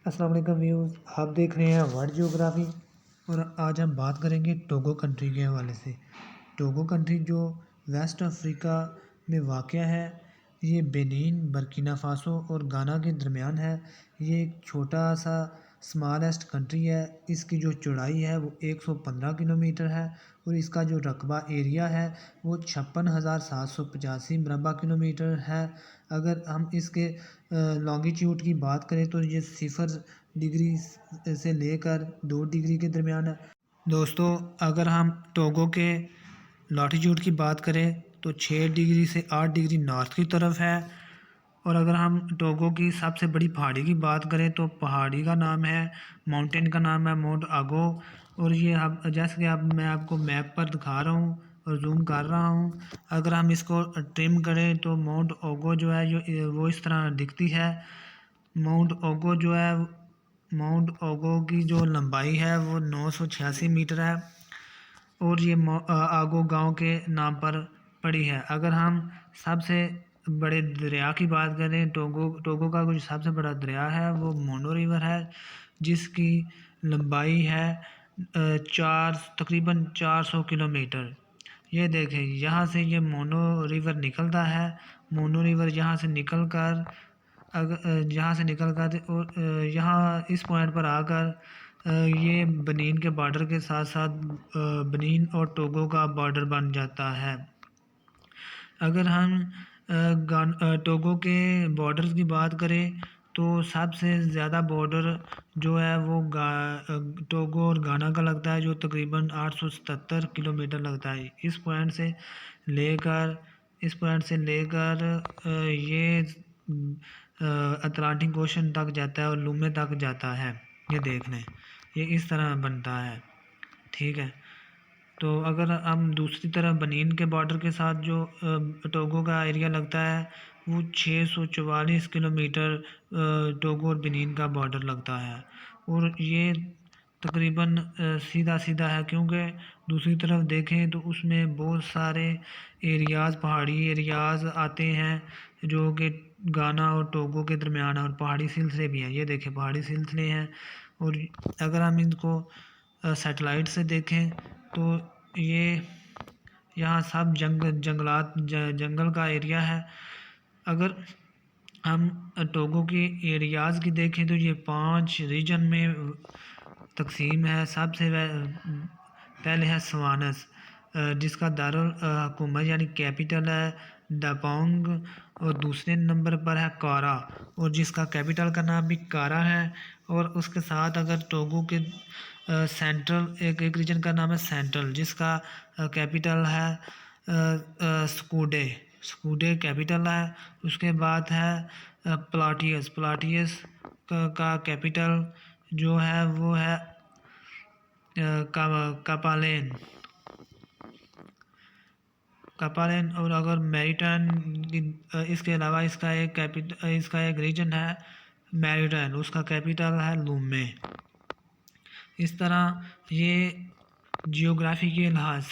السلام علیکم ویوز، آپ دیکھ رہے ہیں ورلڈ جیوگرافی اور آج ہم بات کریں گے ٹوگو کنٹری کے حوالے سے۔ ٹوگو کنٹری جو ویسٹ افریقہ میں واقع ہے، یہ بینین، برکینا فاسو اور گانا کے درمیان ہے۔ یہ ایک چھوٹا سا اسمالسٹ کنٹری ہے۔ اس کی جو چوڑائی ہے وہ 115 کلومیٹر ہے اور اس کا جو رقبہ ایریا ہے وہ 56,785 مربع کلومیٹر ہے۔ اگر ہم اس کے لانگیٹیوڈ کی بات کریں تو یہ 0 ڈگری سے لے کر 2 ڈگری کے درمیان ہے۔ دوستو، اگر ہم ٹوگو کے لاٹیٹیوڈ کی بات کریں تو 6 ڈگری سے 8 ڈگری نارتھ کی طرف ہے۔ اور اگر ہم ٹوگو کی سب سے بڑی پہاڑی کی بات کریں تو پہاڑی کا نام ہے، ماؤنٹین کا نام ہے ماؤنٹ آگو۔ اور یہ جیسے کہ اب میں آپ کو میپ پر دکھا رہا ہوں اور زوم کر رہا ہوں، اگر ہم اس کو ٹرم کریں تو ماؤنٹ اوگو جو ہے وہ اس طرح دکھتی ہے۔ ماؤنٹ اوگو کی جو لمبائی ہے وہ 986 میٹر ہے اور یہ آگو گاؤں کے نام پر پڑی ہے۔ اگر ہم سب سے بڑے دریا کی بات کریں، ٹوگو کا جو سب سے بڑا دریا ہے وہ مونو ریور ہے، جس کی لمبائی ہے تقریباً 400 کلومیٹر۔ یہ دیکھیں، یہاں سے یہ مونو ریور نکلتا ہے۔ مونو ریور یہاں سے نکل کر اور یہاں اس پوائنٹ پر آ کر یہ بنین کے بارڈر کے ساتھ ساتھ بنین اور ٹوگو کا بارڈر بن جاتا ہے۔ اگر ہم ٹوگو کے بارڈرز کی بات کریں تو سب سے زیادہ بارڈر جو ہے وہ ٹوگو اور گانا کا لگتا ہے، جو تقریباً 877 کلومیٹر لگتا ہے۔ اس پوائنٹ سے لے کر یہ اٹلانٹک اوشن تک جاتا ہے اور لومے تک جاتا ہے۔ یہ دیکھ لیں، یہ اس طرح بنتا ہے، ٹھیک ہے۔ تو اگر ہم دوسری طرف بنین کے بارڈر کے ساتھ جو ٹوگو کا ایریا لگتا ہے وہ 644 کلومیٹر ٹوگو اور بنین کا بارڈر لگتا ہے، اور یہ تقریباً سیدھا ہے، کیونکہ دوسری طرف دیکھیں تو اس میں بہت سارے ایریاز، پہاڑی ایریاز آتے ہیں جو کہ گانا اور ٹوگو کے درمیان ہے، اور پہاڑی سلسلے بھی ہیں۔ یہ دیکھیں، پہاڑی سلسلے ہیں، اور اگر ہم ان کو سیٹلائٹ سے دیکھیں تو یہ یہاں سب جنگل کا ایریا ہے۔ اگر ہم ٹوگو کے ایریاز کی دیکھیں تو یہ 5 ریجن میں تقسیم ہے۔ سب سے پہلے ہے سوانس، جس کا دارالحکومت یعنی کیپٹل ہے ڈاپونگ، اور دوسرے نمبر پر ہے کارا، اور جس کا کیپٹل کا نام بھی کارا ہے۔ اور اس کے ساتھ اگر ٹوگو کے سینٹرل ایک ریجن کا نام ہے سینٹرل، جس کا کیپٹل ہے سکوڈے کیپٹل ہے۔ اس کے بعد ہے پلاٹیس کا کیپٹل جو ہے وہ ہے کپالین، اور اگر میریٹان اس کے علاوہ اس کا ایک ریجن ہے میریٹان، اس کا کیپٹل ہے لومے۔ اس طرح یہ جیوگرافی کے لحاظ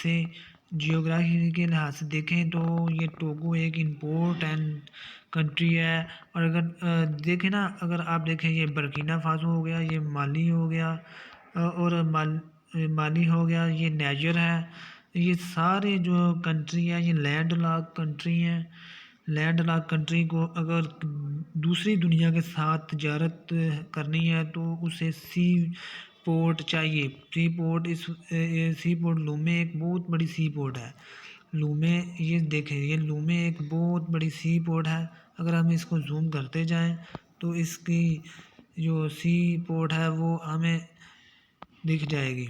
سے دیکھیں تو یہ ٹوگو ایک امپورٹنٹ کنٹری ہے۔ اور اگر آپ دیکھیں یہ برکینا فاسو ہو گیا، یہ مالی ہو گیا، اور مالی ہو گیا، یہ نیجر ہے۔ یہ سارے جو کنٹری ہیں یہ لینڈ لاک کنٹری ہیں۔ لینڈ لاک کنٹری کو اگر دوسری دنیا کے ساتھ تجارت کرنی ہے تو اسے سی پورٹ چاہیے۔ سی پورٹ لومے ایک بہت بڑی سی پورٹ ہے۔ لومے، یہ دیکھیں، یہ لومے ایک بہت بڑی سی پورٹ ہے۔ اگر ہم اس کو زوم کرتے جائیں تو اس کی جو سی پورٹ ہے وہ ہمیں دکھ جائے گی۔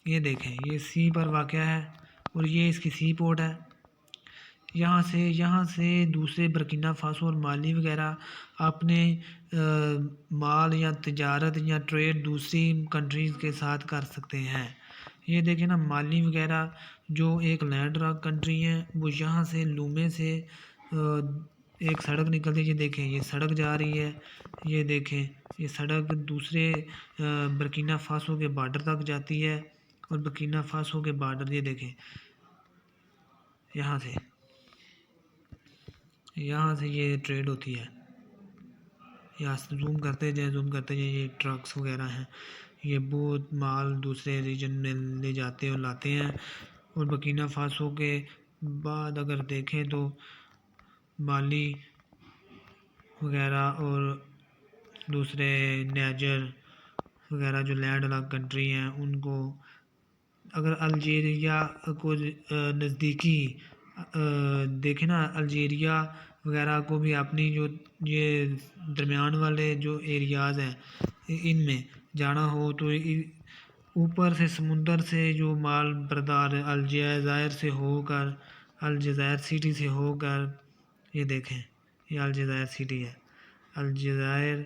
یہ دیکھیں، یہ سی پر واقع ہے اور یہ اس کی سی پورٹ ہے۔ یہاں سے دوسرے برکینا فاسو اور مالی وغیرہ اپنے مال یا تجارت یا ٹریڈ دوسری کنٹریز کے ساتھ کر سکتے ہیں۔ یہ دیکھیں نا، مالی وغیرہ جو ایک لینڈ لاک کنٹری ہے، وہ یہاں سے لومے سے ایک سڑک نکلتی ہے۔ یہ دیکھیں، یہ سڑک جا رہی ہے، یہ دیکھیں، یہ سڑک دوسرے برکینا فاسو کے بارڈر تک جاتی ہے، اور برکینا فاسو کے بارڈر، یہ دیکھیں، یہاں سے یہ ٹریڈ ہوتی ہے۔ یا زوم کرتے جائیں، یہ ٹرکس وغیرہ ہیں، یہ بہت مال دوسرے ریجن میں لے جاتے اور لاتے ہیں۔ اور برکینا فاسو کے بعد اگر دیکھیں تو مالی وغیرہ اور دوسرے نیجر وغیرہ جو لینڈ لاک کنٹری ہیں، ان کو اگر الجیریا کو نزدیکی دیکھیں نا، الجیریا وغیرہ کو بھی اپنی جو یہ درمیان والے جو ایریاز ہیں ان میں جانا ہو تو اوپر سے سمندر سے جو مال بردار الجزائر سے ہو کر، الجزائر سٹی سے ہو کر، یہ دیکھیں یہ الجزائر سٹی ہے، الجزائر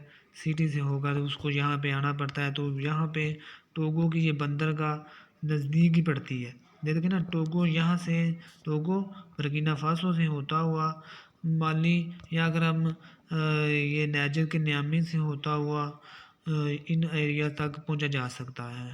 سٹی سے ہو کر اس کو یہاں پہ آنا پڑتا ہے۔ تو یہاں پہ ٹوگو کی یہ بندرگاہ نزدیک ہی پڑتی ہے، دیکھیں نا، ٹوگو برکینا فاسو سے ہوتا ہوا مالی، یا اگر ہم یہ نیجر کے نیامی سے ہوتا ہوا ان ایریا تک پہنچا جا سکتا ہے۔